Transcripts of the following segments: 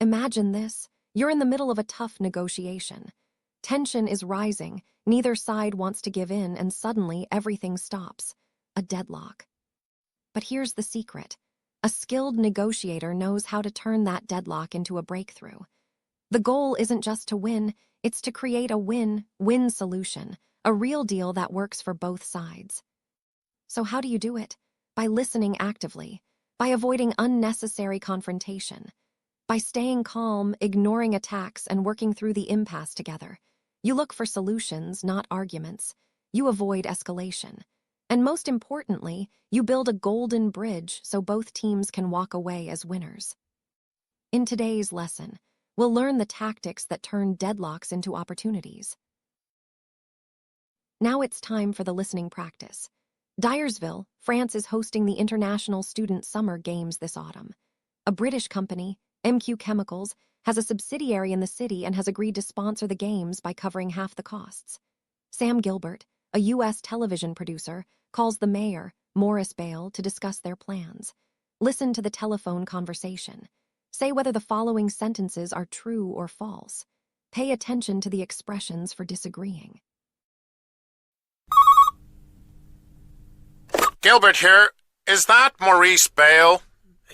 Imagine this. You're in the middle of a tough negotiation. Tension is rising, neither side wants to give in, and suddenly everything stops. A deadlock. But here's the secret. A skilled negotiator knows how to turn that deadlock into a breakthrough. The goal isn't just to win, it's to create a win-win solution, a real deal that works for both sides. So how do you do it? By listening actively, by avoiding unnecessary confrontation, by staying calm, ignoring attacks, and working through the impasse together. You look for solutions, not arguments. You avoid escalation. And most importantly, you build a golden bridge so both teams can walk away as winners. In today's lesson, we'll learn the tactics that turn deadlocks into opportunities. Now it's time for the listening practice. Dyersville, France is hosting the International Student Summer Games this autumn. A British company, MQ Chemicals, has a subsidiary in the city and has agreed to sponsor the games by covering half the costs. Sam Gilbert, a U.S. television producer, calls the mayor, Morris Bale, to discuss their plans. Listen to the telephone conversation. Say whether the following sentences are true or false. Pay attention to the expressions for disagreeing. Gilbert here. Is that Maurice Bale?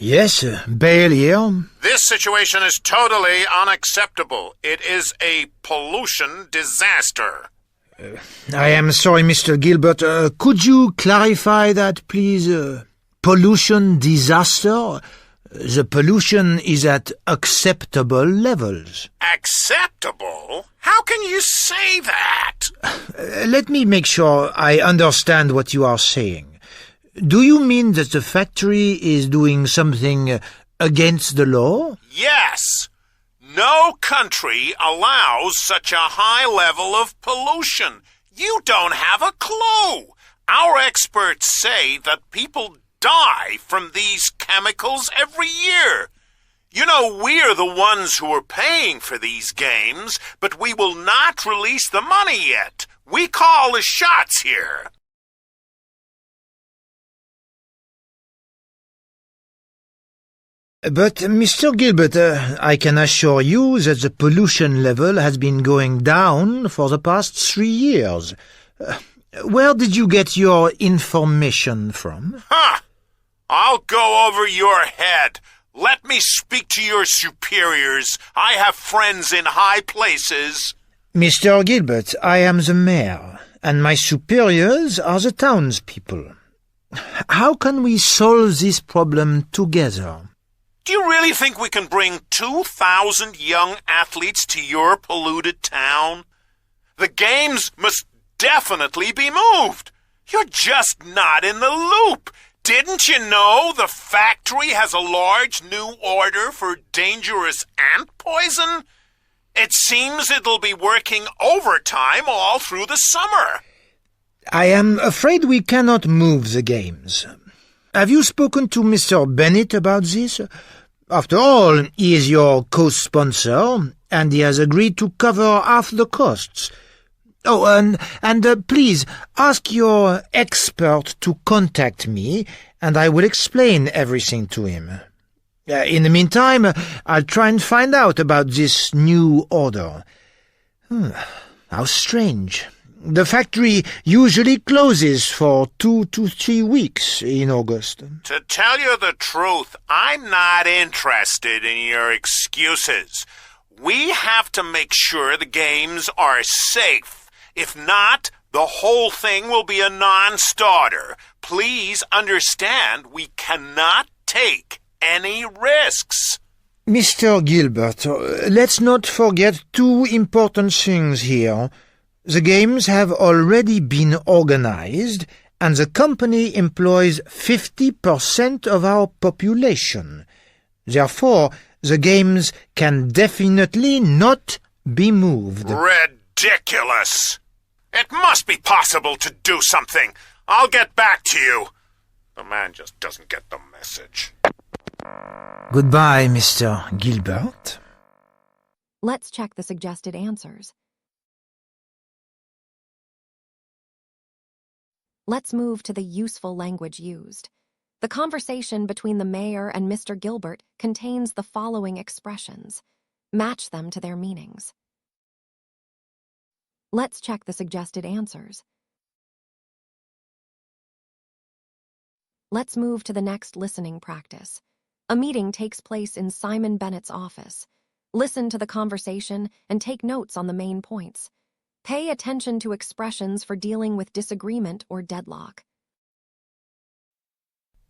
Yes, Bale here. This situation is totally unacceptable. It is a pollution disaster. I am sorry, Mr. Gilbert. Could you clarify that, please? Pollution disaster? The pollution is at acceptable levels. Acceptable? How can you say that? Let me make sure I understand what you are saying. Do you mean that the factory is doing something against the law? Yes. No country allows such a high level of pollution. You don't have a clue. Our experts say that people die from these chemicals every year. You know, we're the ones who are paying for these games, but we will not release the money yet. We call the shots here. But, Mr. Gilbert, I can assure you that the pollution level has been going down for the past 3 years. Where did you get your information from? Huh! I'll go over your head. Let me speak to your superiors. I have friends in high places. Mr. Gilbert, I am the mayor, and my superiors are the townspeople. How can we solve this problem together? Do you really think we can bring 2,000 young athletes to your polluted town? The games must definitely be moved. You're just not in the loop. Didn't you know the factory has a large new order for dangerous ant poison? It seems it'll be working overtime all through the summer. I am afraid we cannot move the games. Have you spoken to Mr. Bennett about this? After all, he is your co-sponsor, and he has agreed to cover half the costs. Oh, and please, ask your expert to contact me, and I will explain everything to him. In the meantime, I'll try and find out about this new order. How strange. The factory usually closes for 2 to 3 weeks in August. To tell you the truth, I'm not interested in your excuses. We have to make sure the games are safe. If not, the whole thing will be a non-starter. Please understand, we cannot take any risks. Mr. Gilbert, let's not forget 2 important things here. The games have already been organized, and the company employs 50% of our population. Therefore, the games can definitely not be moved. Ridiculous! It must be possible to do something. I'll get back to you. The man just doesn't get the message. Goodbye, Mr. Gilbert. Let's check the suggested answers. Let's move to the useful language used. The conversation between the mayor and Mr. Gilbert contains the following expressions. Match them to their meanings. Let's check the suggested answers. Let's move to the next listening practice. A meeting takes place in Simon Bennett's office. Listen to the conversation and take notes on the main points. Pay attention to expressions for dealing with disagreement or deadlock.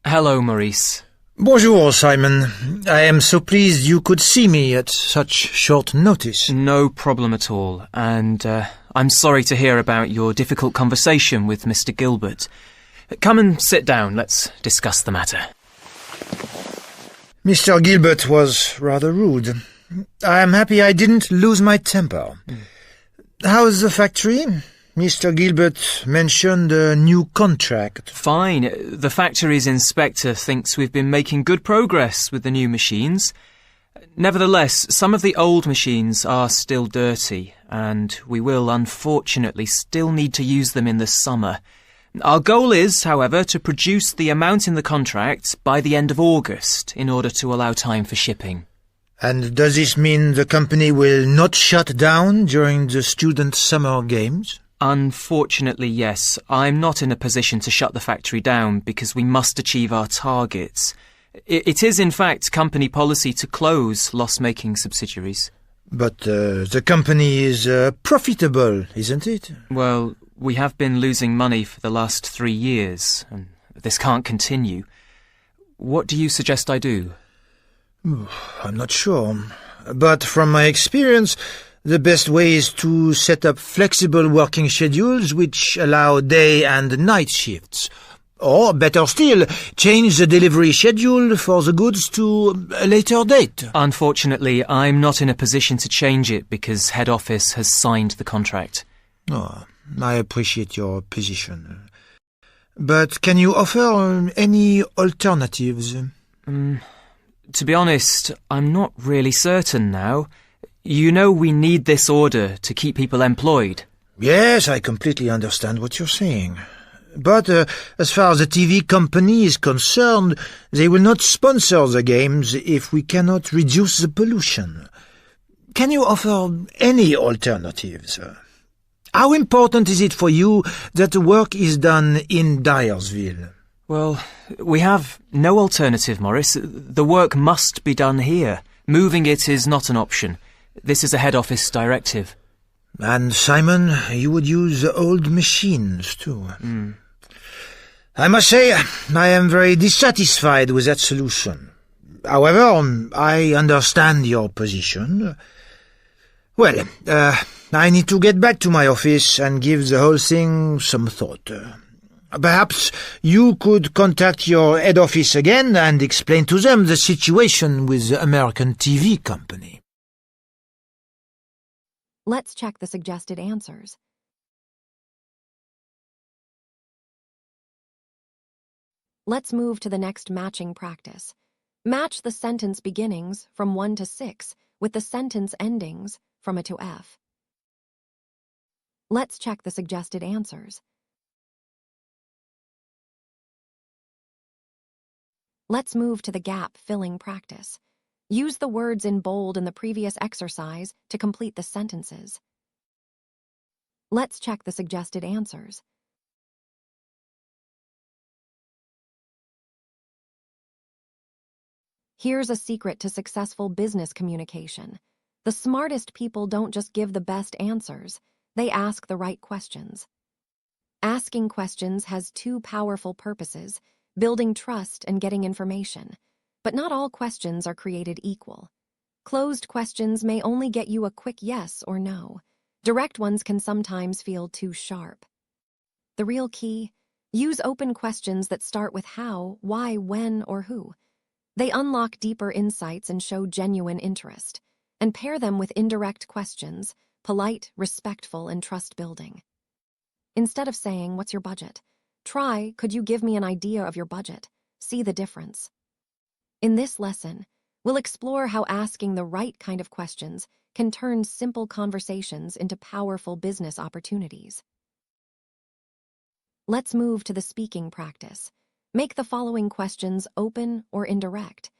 Hello, Maurice. Bonjour, Simon. I am so pleased you could see me at such short notice. No problem at all, and I'm sorry to hear about your difficult conversation with Mr. Gilbert. Come and sit down. Let's discuss the matter. Mr. Gilbert was rather rude. I am happy I didn't lose my temper. How's the factory? Mr. Gilbert mentioned a new contract. Fine. The factory's inspector thinks we've been making good progress with the new machines. Nevertheless, some of the old machines are still dirty, and we will unfortunately still need to use them in the summer. Our goal is, however, to produce the amount in the contract by the end of August in order to allow time for shipping. And does this mean the company will not shut down during the student summer games? Unfortunately, yes. I'm not in a position to shut the factory down because we must achieve our targets. It is, in fact, company policy to close loss-making subsidiaries. But the company is profitable, isn't it? Well, we have been losing money for the last 3 years, and this can't continue. What do you suggest I do? I'm not sure. But from my experience, the best way is to set up flexible working schedules which allow day and night shifts. Or, better still, change the delivery schedule for the goods to a later date. Unfortunately, I'm not in a position to change it because head office has signed the contract. Oh, I appreciate your position. But can you offer any alternatives? To be honest, I'm not really certain now. You know we need this order to keep people employed. Yes, I completely understand what you're saying. But as far as the TV company is concerned, they will not sponsor the games if we cannot reduce the pollution. Can you offer any alternatives? How important is it for you that the work is done in Dyersville? Well, we have no alternative, Maurice. The work must be done here. Moving it is not an option. This is a head office directive. And, Simon, you would use the old machines, too. I must say, I am very dissatisfied with that solution. However, I understand your position. Well, I need to get back to my office and give the whole thing some thought. Perhaps you could contact your head office again and explain to them the situation with the American TV company. Let's check the suggested answers. Let's move to the next matching practice. Match the sentence beginnings from 1 to 6 with the sentence endings from A to F. Let's check the suggested answers. Let's move to the gap-filling practice. Use the words in bold in the previous exercise to complete the sentences. Let's check the suggested answers. Here's a secret to successful business communication. The smartest people don't just give the best answers, they ask the right questions. Asking questions has 2 powerful purposes: building trust and getting information. But not all questions are created equal. Closed questions may only get you a quick yes or no. Direct ones can sometimes feel too sharp. The real key: use open questions that start with how, why, when, or who. They unlock deeper insights and show genuine interest. And pair them with indirect questions, polite, respectful, and trust-building. Instead of saying, "What's your budget?" try, "Could you give me an idea of your budget?" See the difference. In this lesson, we'll explore how asking the right kind of questions can turn simple conversations into powerful business opportunities. Let's move to the speaking practice. Make the following questions open or indirect.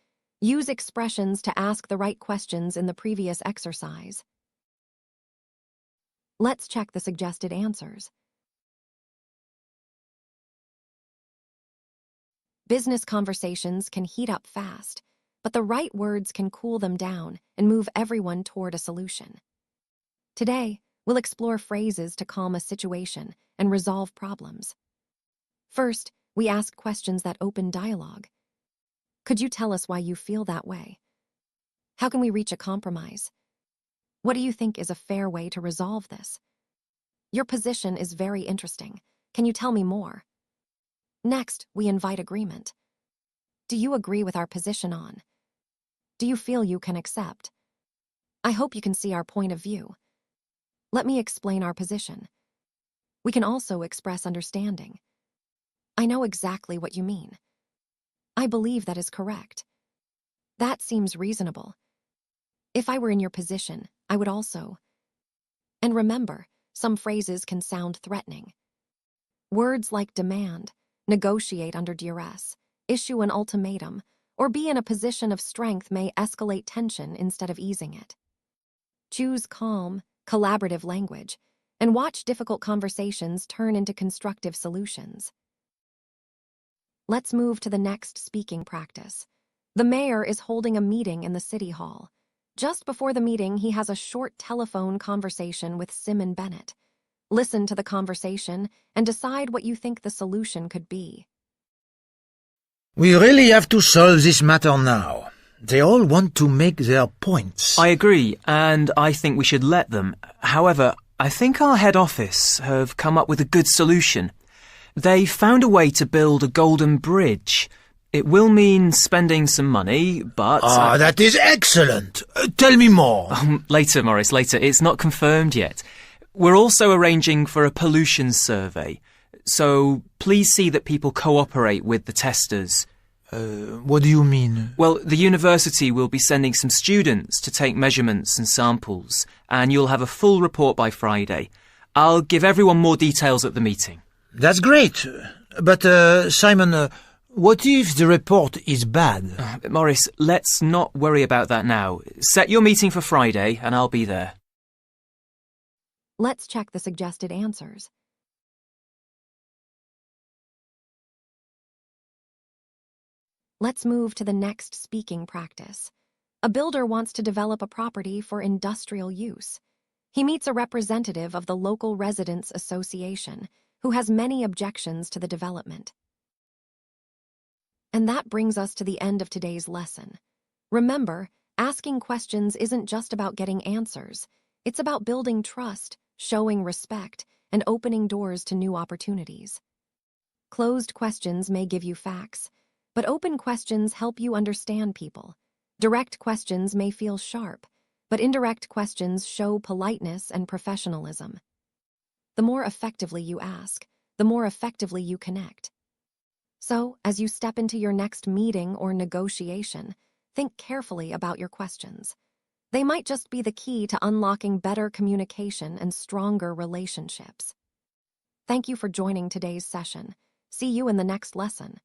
Use expressions to ask the right questions in the previous exercise. Let's check the suggested answers. Business conversations can heat up fast, but the right words can cool them down and move everyone toward a solution. Today, we'll explore phrases to calm a situation and resolve problems. First, we ask questions that open dialogue. Could you tell us why you feel that way? How can we reach a compromise? What do you think is a fair way to resolve this? Your position is very interesting. Can you tell me more? Next, we invite agreement. Do you agree with our position on? Do you feel you can accept? I hope you can see our point of view. Let me explain our position. We can also express understanding. I know exactly what you mean. I believe that is correct. That seems reasonable. If I were in your position, I would also. And remember, some phrases can sound threatening. Words like demand, negotiate under duress, issue an ultimatum, or be in a position of strength may escalate tension instead of easing it. Choose calm, collaborative language, and watch difficult conversations turn into constructive solutions. Let's move to the next speaking practice. The mayor is holding a meeting in the city hall. Just before the meeting, he has a short telephone conversation with Simon Bennett. Listen to the conversation and decide what you think the solution could be. We really have to solve this matter now. They all want to make their points. I agree, and I think we should let them. However, I think our head office have come up with a good solution. They found a way to build a golden bridge. It will mean spending some money, but... that is excellent. Tell me more. Later, Maurice, later. It's not confirmed yet. We're also arranging for a pollution survey. So please see that people cooperate with the testers. What do you mean? Well, the university will be sending some students to take measurements and samples, and you'll have a full report by Friday. I'll give everyone more details at the meeting. That's great. But, Simon, what if the report is bad? Maurice, let's not worry about that now. Set your meeting for Friday, and I'll be there. Let's check the suggested answers. Let's move to the next speaking practice. A builder wants to develop a property for industrial use. He meets a representative of the local residents association, who has many objections to the development. And that brings us to the end of today's lesson. Remember, asking questions isn't just about getting answers. It's about building trust, showing respect, and opening doors to new opportunities. Closed questions may give you facts, but open questions help you understand people. Direct questions may feel sharp, but indirect questions show politeness and professionalism. The more effectively you ask, the more effectively you connect. So, as you step into your next meeting or negotiation, think carefully about your questions. They might just be the key to unlocking better communication and stronger relationships. Thank you for joining today's session. See you in the next lesson.